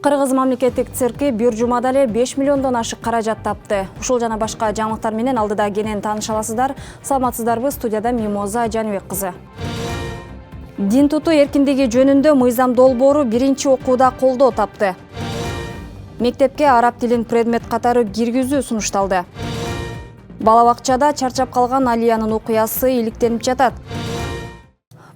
Кыргыз мамлекеттик цирки бир жумада эле 5 миллиондон ашык каражат тапты. Ушул жана башка жаңылыктар менен алдыда кенен тааныша аласыздар. Саламатсыздарбы, студияда Мимоза Жаныбек кызы. Дин тутуу эркиндиги жөнүндө мыйзам долбоору биринчи окууда колдоо тапты. Мектепке араб тилин предмет катары киргизүү сунушталды. Бала бакчада чарчап калган Алиянын окуясы иликтенип жатат.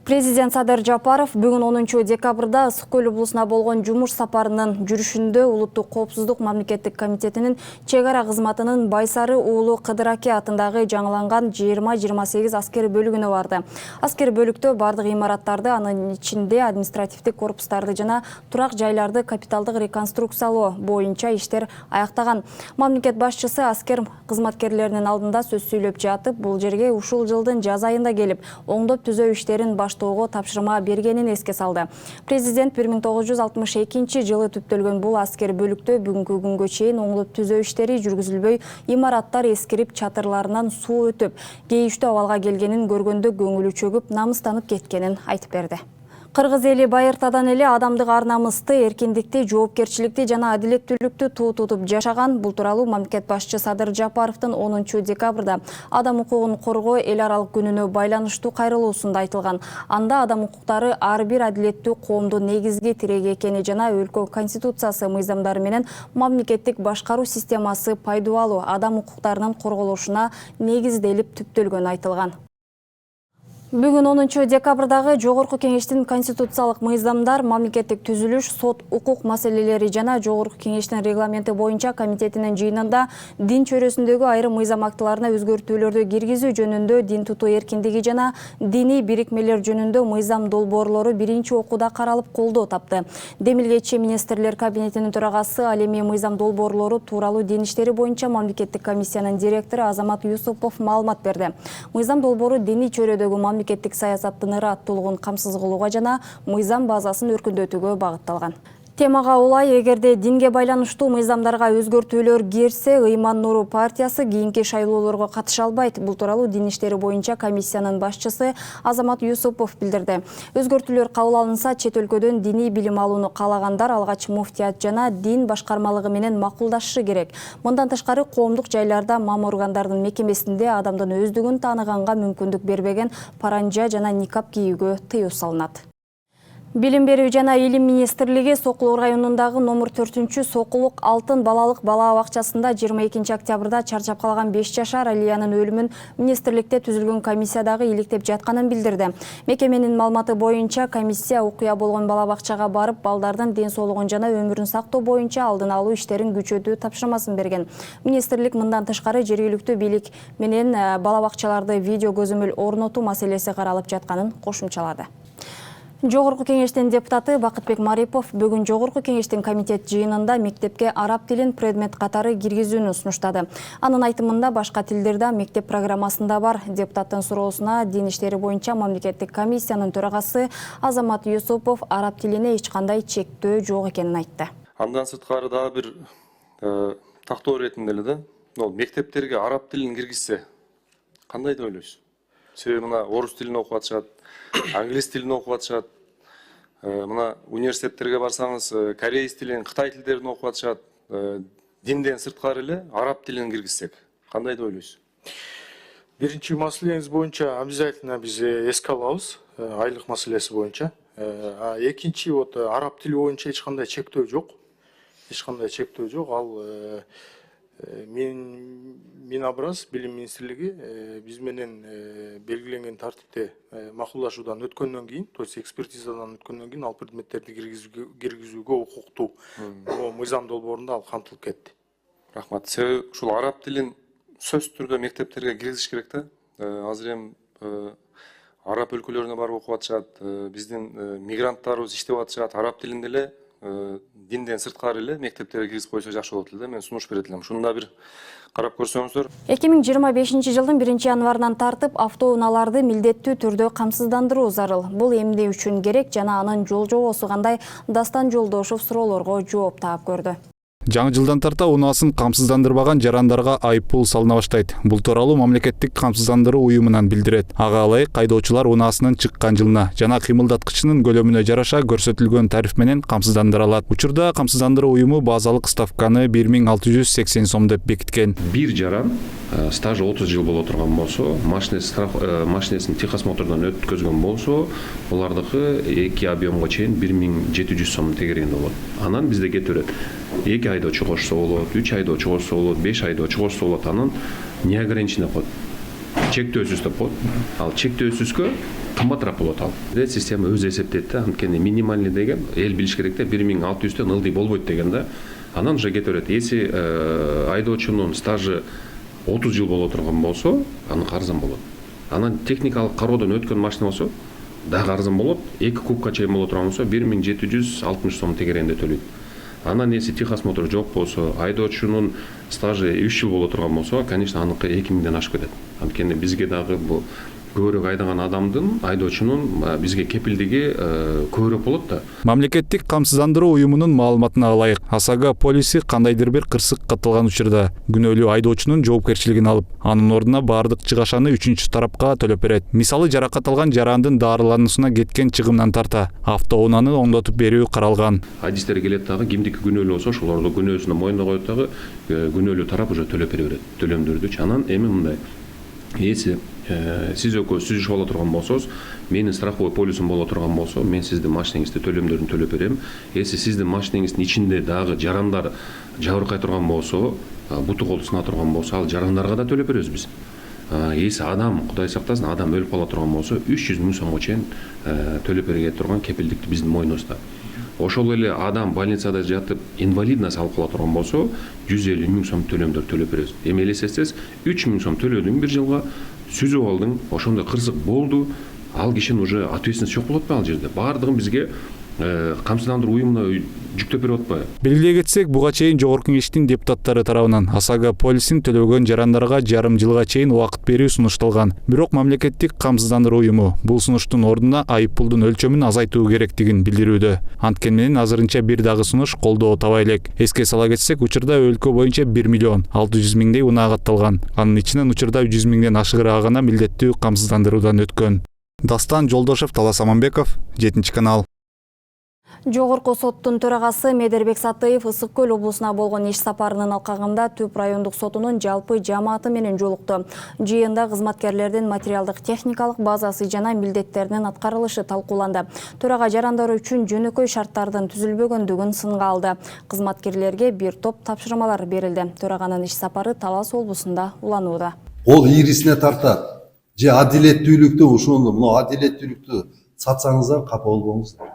Президент Садыр Жапаров бүгүн 10 декабрда Ысык Көл облусуна болгон жумуш сапарынын жүрүшүндө Улуттук коопсуздук мамлекеттик комитетинин чек ара кызматынын Байсары уулу Кыдыр Аке атындагы жаңыланган 20-28 аскер бөлүгүнө барды. Аскер бөлүктө бардык имараттарды, анын ичинде административдик корпустарды жана турак жайларды капиталдык реконструкциялоо боюнча иштер аяктаган. Мамлекет башчысы аскер кызматкерлеринин алдында сөз сүйлөп жатып, бул жерге ушул жылдын жаз айында келип, оңдоп түзөө иштерин тапшырма бергенин эске салды. Президент 1962 жылы түптөлгөн бул аскер бөлүктө бүгүнкү күнгө чейин оңдоп түзөө иштери жүргүзүлбөй, имараттар эскирип, чатырларынан суу өтүп, кейиштүү абалга келгенин көргөндө көңүлү чөгүп, намыстанып кеткенин айтып берди. Кыргыз эли байыртадан эле адамдык ар-намысты, эркиндикти, жоопкерчиликти жана адилеттүүлүктү туу тутуп жашаган. Бул тууралуу мамлекет башчы Садыр Жапаровдун 10 декабрда адам укугун коргоо эл аралык күнүнө байланыштуу кайрылуусунда айтылган. Анда адам укуктары ар бир адилеттүү коомдун негизги тиреги экени жана өлкө конституциясы мыйзамдары менен мамлекеттик башкаруу системасы пайдалуу адам укуктарынын корголушуна негизделип түптөлгөнү айтылган. Бүгүн 10 декабрдагы Жогорку кеңештин конституциялык мыйзамдар, мамлекеттик түзүлүш, сот, укук маселелери жана Жогорку кеңештин регламенти боюнча комитетинин жыйынында дин чөйрөсүндөгү айрым мыйзам актыларына өзгөртүүлөрдү киргизүү жөнүндө дин тутуу эркиндиги жана диний бирикмелер жөнүндө мыйзам долбоорлору биринчи окууда каралып колдоо тапты. Демилгечи министрлер кабинетинин төрагасы ал эми мыйзам долбоорлору тууралуу дин иштери боюнча мамлекеттик комиссиянын директору Азамат Юсупов маалымат берди. Мыйзам долбоору диний чөйрөдөгү мамлекеттик саясаттын ыраттуулугун камсыз кылууга жана мыйзам базасын өркүндөтүүгө багытталган. Темага улай, эгерде динге байланыштуу мыйзамдарга өзгөртүүлөр кирсе, Ыйман Нуру партиясы кийинки шайлоолорго катыша албайт. Бул тууралуу дин иштери боюнча комиссиянын башчысы Азамат Юсупов билдирди. Өзгөртүүлөр кабыл алынса, чет өлкөдөн диний билим алууну каалагандар алгач муфтият жана дин башкармалыгы менен макулдашышы керек. Мындан тышкары коомдук жайларда мам органдардын мекемесинде адамдын өздүгүн тааныганга мүмкүндүк бербеген паранжа жана никап кийүүгө тыюу салынат. Билим берүү жана илим министрлиги Сокулук районундагы номер 4 Сокулук Алтын балалык бала бакчасында 22 октябрда чарчап калган 5 жашар Алиянын өлүмүн министрликте түзүлгөн комиссиядагы иликтеп жатканын билдирди. Мекеменин маалыматы боюнча комиссия окуя болгон бала бакчага барып, балдардын ден соолугун жана өмүрүн сактоо боюнча алдын алуу иштерин күчөтүү тапшырмасын берген. Министрлик мындан тышкары жергиликтүү бийлик менен бала бакчаларды видео көзөмөл орнотуу маселеси каралып жатканын кошумчалады. Жогорку кеңештин депутаты Бакытбек Марипов бүгүн Жогорку кеңештин комитет жыйынында мектепке араб тилин предмет катары киргизүүнү сунуштады. Анын айтымында башка тилдерде мектеп программасында бар. Депутаттын суроосуна дин иштери боюнча мамлекеттик комиссиянын төрагасы Азамат Юсупов араб тилине эч кандай чектөө жок экенин айтты. Андан сырткары дагы бир тактоо иретинде эле да, мектептерге араб тилин киргизсе кандай деп ойлойсуз? Себеби мына орус тилин окуп атышат, англис тилин окуп атышат. Мына университеттерге барсаңыз, корейс тилин, кытай тилдерин окуп атышат. Динден сырткары эле араб тилин киргизсек кандай деп ойлойсуз? Биринчи маселеңиз боюнча обязательно биз эске алабыз, айлык маселеси боюнча. Экинчи араб тили боюнча эч кандай чектөө жок. Эч кандай чектөө жок. Ал Минобраз билим министрлиги биз менен белгиленген тартипте макулдашуудан өткөндөн кийин, то есть экспертизадан өткөндөн кийин ал предметтерди киргизүүгө укуктуу. Мыйзам долбоорунда ал камтылып кетти. Рахмат. Себеби ушул араб тилин сөзсүз түрдө мектептерге киргизиш керек да. Азыр эми араб өлкөлөрүнө барып окуп атышат, биздин мигранттарыбыз иштеп атышат, араб тилинде эле динден сырткары эле мектептерге киргизип койсо жакшы болот эле. Мен сунуш берет элем. Шуну да бир карап көрсөңүздөр. 2025 жылдын 1-январынан тартып автоунааларды милдеттүү түрдө камсыздандыруу зарыл. Бул эмне үчүн керек жана анын жол жобосу кандай? Дастан Жолдошов суроолорго жооп таап көрдү. Жаңы жылдан тарта унаасын камсыздандырбаган жарандарга айыппул салына баштайт. Бул тууралуу мамлекеттик камсыздандыруу уюмунан билдирет. Ага ылайык айдоочулар унаасынын чыккан жылына жана кыймылдаткычынын көлөмүнө жараша көрсөтүлгөн тариф менен камсыздандыра алат. Учурда камсыздандыруу уюму базалык ставканы 1680 сом деп бекиткен. Бир жаран стажы 30 жыл боло турган болсо, машинесин техосмотрдон өткөзгөн болсо, булардыкы эки объемго чейин 1700 сом тегерегинде болот. Анан бизде кетип берет. 2 айдоочу кошсо болот, 3 айдоочу кошсо болот, 5 айдоочу кошсо болот. Анан неограниченный коет. Чектөөсүз деп коет. Ал чектөөсүзгө кымбатыраак болот ал. Система өзү эсептейт да, анткени минимальный деген эл билиш керек да, 1600төн ылдый болбойт деген да. Анан уже кетип берет. Если айдоочунун стажы 30 жыл боло турган болсо, аны арзан болот. Анан техникалык кароодон өткөн машина болсо, дагы арзан болот. 2 кубка чейин боло турган болсо, 1760 сом тегерегинде төлөйт. Анан если техосмотр жок болсо, айдоочунун стажы 3 жыл боло турган болсо, конечно, аныкы 2000ден ашып кетет. Анткени бизге дагы бул көбүрөөк айдаган адамдын, айдоочунун бизге кепилдиги көбүрөөк болот да. Мамлекеттик камсыздандыруу уюмунун маалыматына ылайык, ОСАГО полиси кандайдыр бир кырсык катталган учурда күнөөлүү айдоочунун жоопкерчилигин алып, анын ордуна баардык чыгашаны 3-чү тарапка төлөп берет. Мисалы, жаракат алган жарандын дарылануусуна кеткен чыгымдан тарта автоунааны оңдотуп берүү каралган. Адистер келет дагы кимдики күнөөлүү болсо, ошолорду күнөөсүнө мойнуна коет дагы күнөөлүү тарап уже төлөп бере берет. Төлөмдөрдүчү. Анан эми мындай. Если сиз экөө сүзүш боло турган болсоңуз, менин страховой полисум боло турган болсо, мен сиздин машинеңизди төлөмдөрүн төлөп берем. Если сиздин машинеңиздин ичинде дагы жарандар жабыркай турган болсо, буту колу сына турган болсо, ал жарандарга да төлөп беребиз биз. Если адам, Кудай сактасын, адам өлүп кала турган болсо, 300 000 сомго чейин төлөп бере турган кепилдикти биздин мойнубузда. Ошол эле адам больницада жатып инвалидность алып кала турган болсо, 150 000 сом төлөмдөр төлөп беребиз. Эми элестетсеңиз, 3 000 сом төлөдүң бир жылга, сүзүп алдың, ошондой кырсык болду, ал кишинин уже ответственность жок болот ал жерде. Баардыгын бизге камсыздандыруу уюмуна жүктөп берип атпайбы? Белгилей кетсек, буга чейин Жогорку Кеңештин депутаттары тарабынан ОСАГО полисин төлөгөн жарандарга жарым жылга чейин убакыт берүү сунушталган. Бирок мамлекеттик камсыздандыруу уюму бул сунуштун ордуна айыппулдун өлчөмүн азайтуу керектигин билдирүүдө. Анткени менен азырынча бир дагы сунуш колдоо табай элек. Эске сала кетсек, учурда өлкө боюнча 1 600 000 унаа катталган. Анын ичинен учурда 100 000ден ашыгыраак гана милдеттүү камсыздандыруудан өткөн. Дастан Жолдошев, Талас Аманбеков, 7 канал. Жогорку соттун төрагасы Медербек Сатыев Ысык Көл облусуна болгон иш сапарынын алкагында Түп райондук сотунун жалпы жамааты менен жолукту. Жыйында кызматкерлердин материалдык техникалык базасы жана милдеттеринин аткарылышы талкууланды. Төрага жарандар үчүн жөнөкөй шарттардын түзүлбөгөндүгүн сынга алды. Кызматкерлерге бир топ тапшырмалар берилди. Төраганын иш сапары Талас облусунда уланууда. Ол ирисине тартат. Же адилеттүүлүктү ушуну, мына адилеттүүлүктү сатсаңыздар капа болбоңуздар.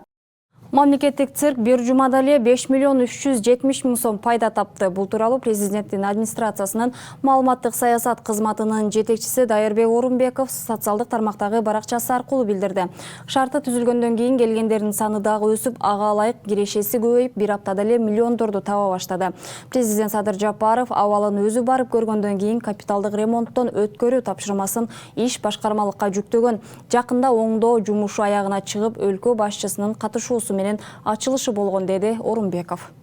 Мамлекеттик цирк бир жумада эле 5 370 000 сом пайда тапты. Бул тууралуу президенттин администрациясынын маалыматтык саясат кызматынын жетекчиси Дайырбек Орунбеков социалдык тармактагы баракчасы аркылуу билдирди. Шарты түзүлгөндөн кийин келгендердин саны дагы өсүп, ага ылайык кирешеси көбөйүп, бир аптада эле миллиондорду таба баштады. Президент Садыр Жапаров абалын өзү барып көргөндөн кийин капиталдык ремонттон өткөрүү тапшырмасын иш башкармалыкка жүктөгөн. Жакында оңдоо жумушу аягына чыгып, өлкө башчысынын катышуусу менен ачылышы болгон, деди Орунбеков.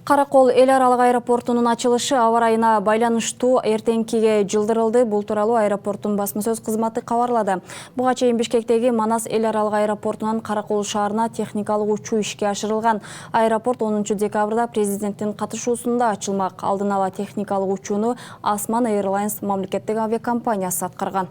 Каракол эл аралык аэропортунун ачылышы аба ырайына байланыштуу эртеңкиге жылдырылды. Бул тууралуу аэропорттун басма сөз кызматы кабарлады. Буга чейин Бишкектеги Манас эл аралык аэропортунан Каракол шаарына техникалык учуу ишке ашырылган. Аэропорт 10 декабрда президенттин катышуусунда ачылмак. Алдын ала техникалык учууну Осман Airlines мамлекеттик авиакомпаниясы аткарган.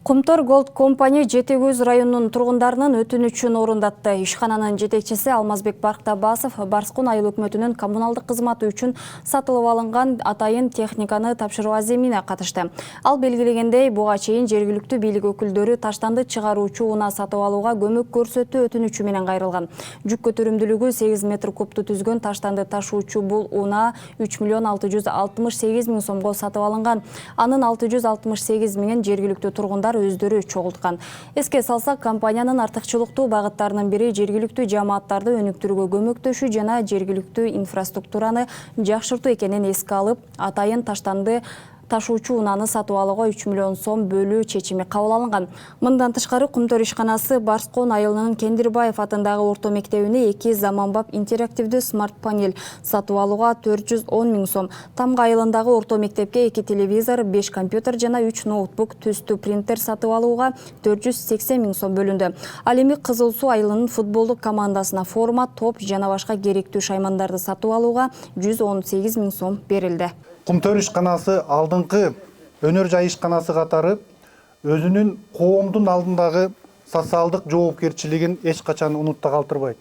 Кумтор Gold Company Жетегөз районунун тургундарынын өтүнүчүн орундатты. Ишкананын жетекчиси Алмазбек Барктабасов Барскун айыл өкмөтүнүн коммуналдык кызматы үчүн сатылып алынган атайын техниканы тапшыруу аземине катышты. Ал белгилегендей, буга чейин жергиликтүү бийлик өкүлдөрү таштанды чыгаруучу унаа сатып алууга көмөк көрсөтүү өтүнүчү менен кайрылган. Жүк көтөрүмдүүлүгү 8 метр кубту түзгөн таштанды ташуучу бул унаа 3 668 000 сомго сатып алынган. Анын 668 000 жергиликтүү тургундар өздөрү чогулткан. Эске салсак, компаниянын артыкчылыктуу багыттарынын бири жергиликтүү жамааттарды өнүктүрүүгө көмөктөшүү жана жергиликтүү инфраструктураны жакшыртуу экенин эске алып, атайын ташуучу унааны сатып алууга 3 миллион сом бөлүү чечими кабыл алынган. Мындан тышкары Кумтөр ишканасы Барскон айылынын Кендирбаев атындагы орто мектебине 2 заманбап интерактивдүү смарт панель сатып алууга 410 миң сом, Тамга айылындагы орто мектепке 2 телевизор, 5 компьютер жана 3 ноутбук, түстүү принтер сатып алууга 480 миң сом бөлүндү. Ал эми Кызыл Суу айылынын футболдук командасына форма, топ жана башка керектүү шаймандарды сатып алууга 118 миң сом берилди. Кумтөр ишканасы алдыңкы өнөр жай ишканасы катары өзүнүн коомдун алдындагы социалдык жоопкерчилигин эч качан унутта калтырбайт.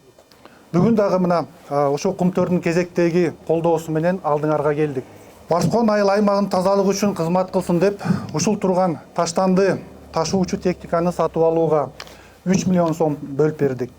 Бүгүн дагы мына ошол Кумтөрдүн кезектеги колдоосу менен алдыңарга келдик. Барскон айыл аймагын тазалык үчүн кызмат кылсын деп, ушул турган таштанды ташуучу техниканы сатып алууга 3 миллион сом бөлүп бердик.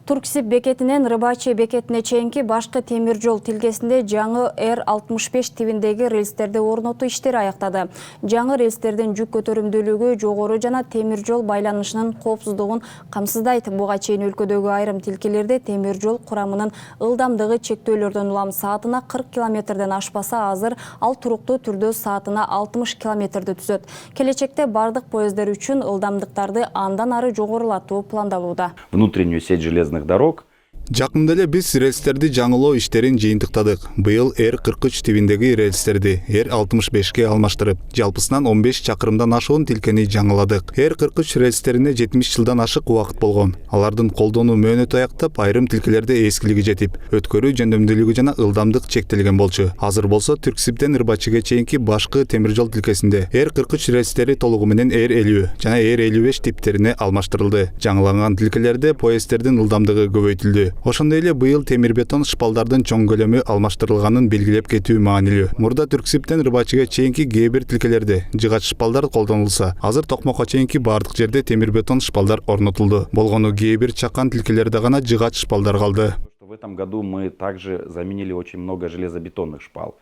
Турксиб бекетинен Рыбачи бекетине чейинки башкы темир жол тилкесинде жаңы Р-65 тибиндеги рельстерди орнотуу иштери аяктады. Жаңы рельстердин жүк көтөрүмдүүлүгү жогору жана темир жол байланышынын коопсуздугун камсыздайт. Буга чейин өлкөдөгү айрым тилкелерде темир жол курамынын ылдамдыгы чектөөлөрдөн улам саатына 40 километрден ашпаса, азыр ал туруктуу түрдө саатына 60 километрди түзөт. Келечекте бардык поездер үчүн ылдамдыктарды андан ары жогорулатуу пландалууда. Внутреннюю сеть железных дорог. Жакында эле биз рельстерди жаңылоо иштерин жыйынтыктадык. Быйыл Р-43 тибиндеги рельстерди Р-65ке алмаштырып, жалпысынан 15 чакырымдан ашуун тилкени жаңыладык. Р-43 рельстерине 70 жылдан ашык убакыт болгон. Алардын колдонуу мөөнөтү аяктап, айрым тилкелерде эскилиги жетип, өткөрүү жөндөмдүүлүгү жана ылдамдык чектелген болчу. Азыр болсо Түрксибден Рыбачыга чейинки башкы темир жол тилкесинде Р-43 рельстери толугу менен Р-50 жана Р-55 типтерине алмаштырылды. Жаңыланган тилкелерде поезддердин ылдамдыгы көбөйтүлдү. Ошондой эле быйыл темир бетон шпалдардын чоң көлөмү алмаштырылганын белгилеп кетүү маанилүү. Мурда Түрксибден Рыбачыга чейинки кээ бир тилкелерде жыгач шпалдар колдонулса, азыр Токмокко чейинки бардык жерде темир бетон шпалдар орнотулду. Болгону кээ бир чакан тилкелерде гана жыгач шпалдар калды. В этом году мы также заменили очень много железобетонных шпал.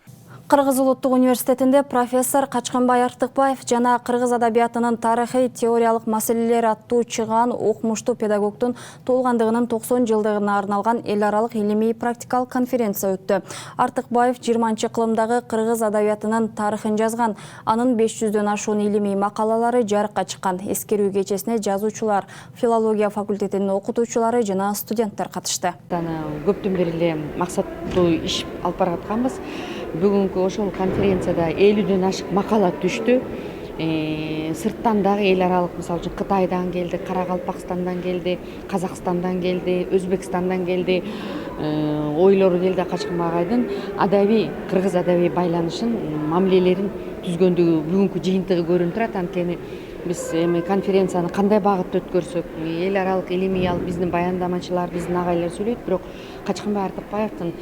Кыргыз улуттук университетинде профессор Качканбай Артыкбаев жана кыргыз адабиятынын тарыхый теориялык маселелери аттуу чыгаан окумуштуу педагогдун туулгандыгынын 90 жылдыгына арналган эл аралык илимий практикалык конференция өттү. Артыкбаев 20-кылымдагы кыргыз адабиятынын тарыхын жазган, анын 500дөн ашуун илимий макалалары жарыкка чыккан. Эскерүү кечесине жазуучулар, филология факультетинин окутуучулары жана студенттер катышты. Көптөн бери эле максаттуу иш алып баратканбыз. Бүгүнкү ошол конференцияда 50дөн ашык макала түштү. Сырттан дагы эл аралык, мисалы үчүн Кытайдан келди, Каракалпакстандан келди, Казакстандан келди, Өзбекстандан келди. Ойлору келди Качканбай агайдын адабий, кыргыз адабий байланышын, мамилелерин түзгөндүгү бүгүнкү жыйынтыгы көрүнүп турат. Анткени биз эми конференцияны кандай багытта өткөрсөк, эл аралык илимий биздин баяндамачылар, биздин агайлар сөйлөйт, бирок Качканбай Артыкбаевдин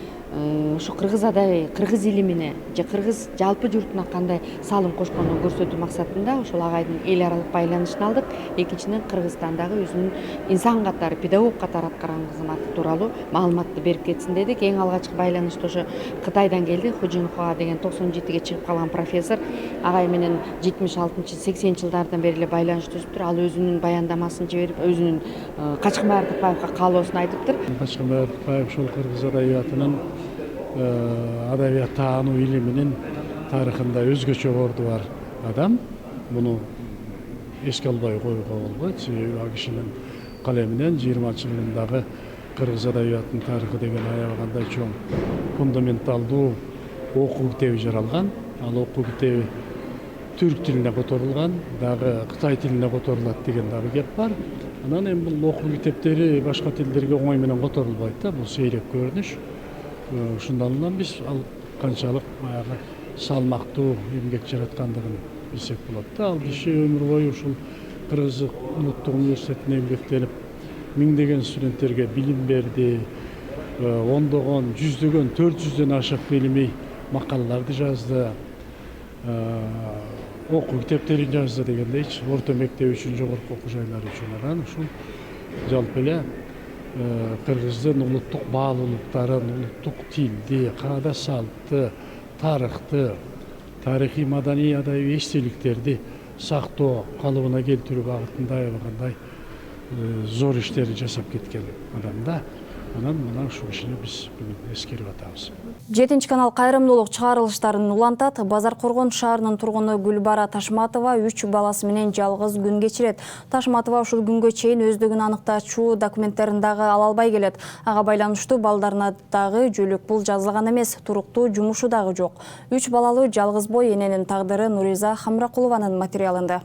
ошо кыргыз адабий, кыргыз илимине же кыргыз жалпы журтуна кандай салым кошконун көрсөтүү максатында ошол агайдын эл аралык байланышын алдык. Экинчиден Кыргызстандагы өзүнүн инсан катары, педагог катары аткарган кызматы тууралуу маалыматты берип кетсин дедик. Эң алгачкы байланышты ошо Кытайдан келди. Хужинхуа деген 97-ге чыгып калган профессор агай менен 76-80 жылдардан бери эле байланыш түзүптүр. Ал өзүнүн баяндамасын жиберип, өзүнүн Качканбай Артыкбаевга каалоосун айтыптыр. Качканбай Артыкбаев ошол кыргыз адабиятынын адабият таануу илиминин тарыхында өзгөчө орду бар адам. Муну эске албай коюуга болбойт. Себеби ал кишинин калеминен 20-кылымдагы кыргыз адабиятынын тарыхы деген аябагандай чоң фундаменталдуу окуу китеби жаралган. Ал окуу китеби түрк тилине которулган, дагы Кытай тилине которулат деген дагы кеп бар. Анан эми бул окуу китептери башка тилдерге оңой менен которулбайт да, бул сейрек көрүнүш. Ушундан улам биз ал канчалык баягы салмактуу эмгек жараткандыгын билсек болот да. Ал киши өмүр бою ушул Кыргыз улуттук университетине эмгектенип, миңдеген студенттерге билим берди, ондогон, жүздөгөн, 400дөн ашык илимий макалаларды жазды, окуу китептерин жазды дегендейчи, орто мектеп үчүн, жогорку окуу жайлар үчүн. Анан ушул жалпы эле кыргыздын улуттук баалуулуктарын, улуттук тилди, каада салтты, тарыхты, тарыхый маданий адабий эстеликтерди сактоо калыбына келтирүү багытында аябагандай зор иштерди жасап кеткен адам да. анан мына ушул кишини биз бүгүн эскерип атабыз. 7 канал кайрымдуулук чыгарылыштарын улантат. Базар Коргон шаарынын тургуну Гүлбара Ташматова 3 баласы менен жалгыз күн кечирет. Ташматова ушул күнгө чейин өздүгүн аныктачуу документтерин дагы ала албай келет. Ага байланыштуу балдарына дагы жөлөк пул жазылган эмес, туруктуу жумушу дагы жок. 3 балалуу жалгыз бой эненин тагдыры Нуриза Хамракулованын материалында.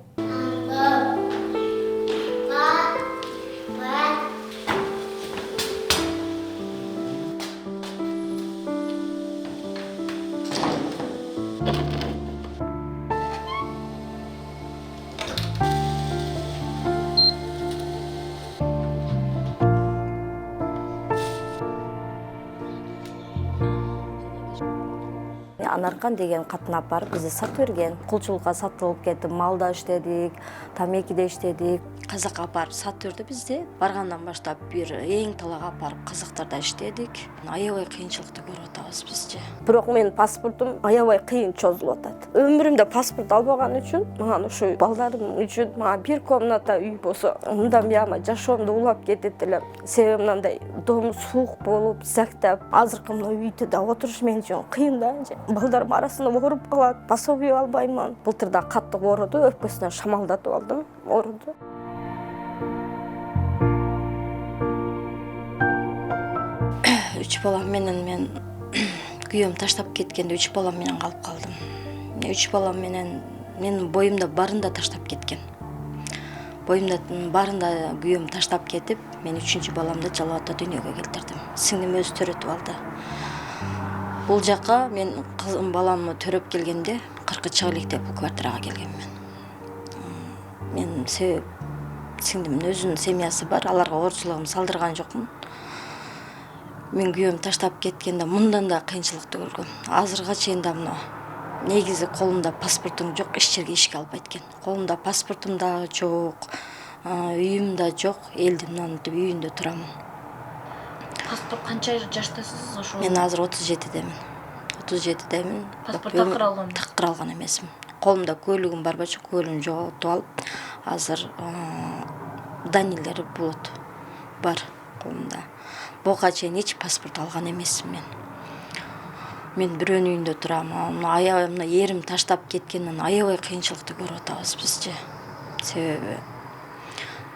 Анаркан деген катын апарып бизди сатып берген. Кулчулукка сатылып кетип, малда иштедик, тамекиде иштедик. Казакка апарып сатып берди бизди. Баргандан баштап бир эң талага апарып казактарда иштедик. Аябай кыйынчылыкты көрүп атабыз бизчи. Бирок менин паспортум аябай кыйын чозулуп атат. Өмүрүмдө паспорт албаган үчүн, мага ушу балдарым үчүн мага бир комната үй болсо, мындан бияма жашоомду улап кетет элем. Себеби мындай дом суук болуп, сактап, азыркы мына үйдө да отуруш мен үчүн кыйын да. Балдарым арасында ооруп калат, пособие албаймын. Былтырда каттык ооруду, өпкөсүнөн шамалдатып алдым, ооруду. Үч балам менен мен күйөөм таштап кеткенде 3 балам менен калып калдым. 3 балам менен менин боюмда барында таштап кеткен. Боюмда барында күйөөм таштап кетип, мен 3-чү баламды Жалал-Абадта дүйнөгө келтирдим. Сиңдим өзү төрөтүп алды. Бул жакка мен кызым баламды төрөп келгенде 40 чыгы элек деп бул квартирага келгенмин. Мен сиңдимдин өзүнүн семьясы бар, аларга оорчулугум салдырган жокмун. Мен күйөөм таштап кеткенде мындан да кыйынчылыкты көргөм. Азырга чейин да мына негизи колумда паспортум жок, эч жерге ишке албайт экен. Колумда паспортум да жок, үйүм да жок, элдин мынтип үйүндө турамын. Паспорт канча жаштасыз ошо? Мен азыр 37-демин. 37-демин. Паспорт такыр алган? Такыр алган эмесмин. Колумда көлүгүм бар болчу, көлүгүмдү жоготуп алып, азыр данилер болот. Бар колумда. Буга чейин эч паспорт алган эмесмин мен. Мен бирөөнүн үйүндө турам. Аябай мына эрим таштап кеткенден аябай кыйынчылыкты көрүп атабыз бизчи. Себеби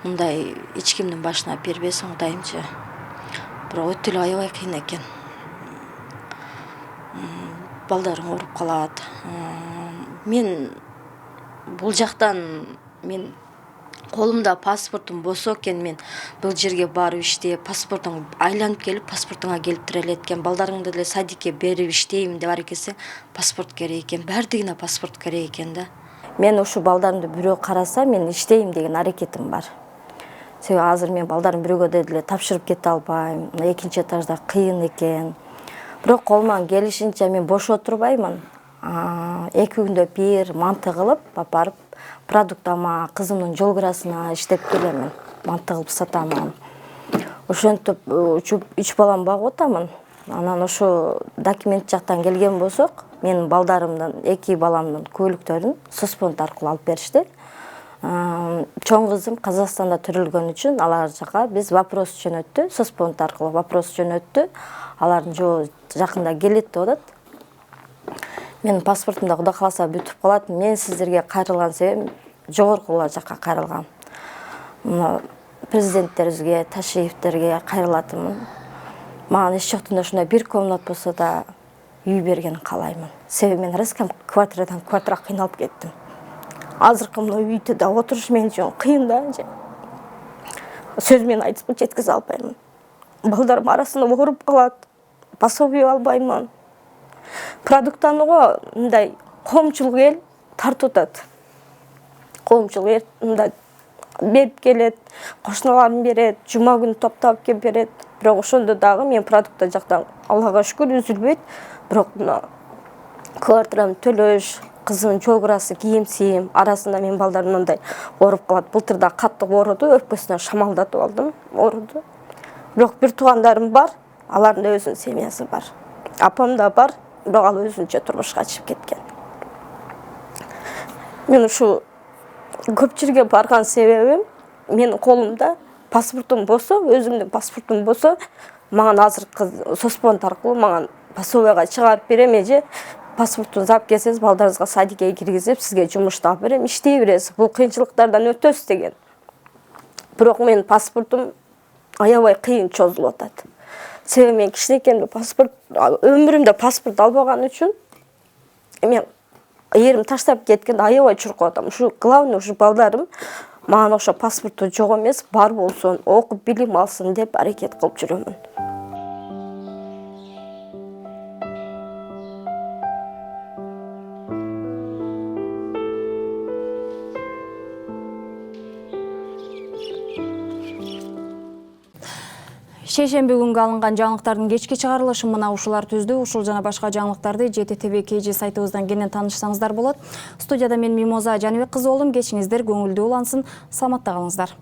мындай эч кимдин башына бербесиң Кудайымчы. Бирок өтө эле аябай кыйын экен. Балдарың ооруп калат. Мен бул жактан мен колумда паспортум болсо экен, мен бул жерге барып иштеп, паспортуң айланып келип, паспортуңа келип тура элет экен. Балдарыңды деле садикке берип иштейм деп бар экенсең, паспорт керек экен. Бардыгына паспорт керек экен да. Мен ушу балдарымды бирөө караса, мен иштейм деген аракетим бар. Себеби азыр мен балдарым бирөөгө деле тапшырып кете албайм. Экинчи этажда кыйын экен. Бирок колуман келишинче мен бош отурбаймын. 2 күндө бир манты кылып апарып продуктама, кызымдын жол кирасына иштеп келемин. Манты кылып сатамын. Ошентип 3 балам багып атамын. Анан ошо документ жактан келген болсок, менин балдарымдын 2 баламдын көлүктөрүн соцфонд аркылуу алып беришти. Чоң кызым Казакстанда төрөлгөн үчүн алар жака биз вопрос жөнөттү, соцфонд аркылуу вопрос жөнөттү. Алардын жоо жакында келет деп атат. Менин паспортумда Кудай кааласа бүтүп калат. Мен сиздерге кайрылган себебим жогорку жакка кайрылгам. Президенттерибизге, Ташиевтерге кайрылатымын. Мага эч жактан ушундай бир комнат болсо да үй бергенин каалаймын. Себеби мен резко квартирадан квартирага кыйналып кеттим. Азыркы мына үйдө да отуруш мен үчүн кыйын да. Сөз менен айтып жеткизе албаймын. Балдарым арасында ооруп калат. Пособие албаймын. Продуктанууга мындай коомчулук эл тартып атат. Коомчулук эл мындай берип келет, кошуналарым берет, жума күнү топтоп келип берет. Бирок ошондо дагы мен продукта жактан Аллага шүкүр үзүлбөйт. Бирок мына квартирамды төлөш, кызымдын жол кирасы, кийим арасында мен балдарым мындай ооруп калат. Былтырда каттык ооруду, өпкөсүнөн шамалдатып алдым, ооруду. Бирок бир туугандарым бар, алардын да өзүнүн семьясы бар. Апам да бар, бирок ал өзүнчө турмушка чыгып кеткен. Мен ушу көп жерге барган себебим менин колумда паспортум болсо, өзүмдүн паспортум болсо, маған азыркы соцфонд аркылуу маған пособияга чыгарып берем, эже паспортуңузду алып келсеңиз балдарыңызга садикке киргизип, сизге жумуш таап берем, иштей бересиз, бул кыйынчылыктардан өтөсүз деген. Бирок менин паспортум аябай кыйын чозулуп атат. Себеби мен кичинекейимде паспорт, өмүрүмдө паспорт албаган үчүн мен эрим таштап кеткенде аябай чуркап атам. Ушу главный ушу балдарым маған окшо паспорту жок эмес, бар болсун, окуп билим алсын деп аракет кылып жүрөмүн. Шейшемби күнгө алынган жаңылыктардын кечки чыгарылышын мына ушулар түздү. Ушул жана башка жаңылыктарды JTTV KG сайтыбыздан кенен таанышсаңыздар болот. Студияда мен Мимоза Жаныбек кызы болдум. Кечиңиздер көңүлдүү улансын. Саламатта калыңыздар.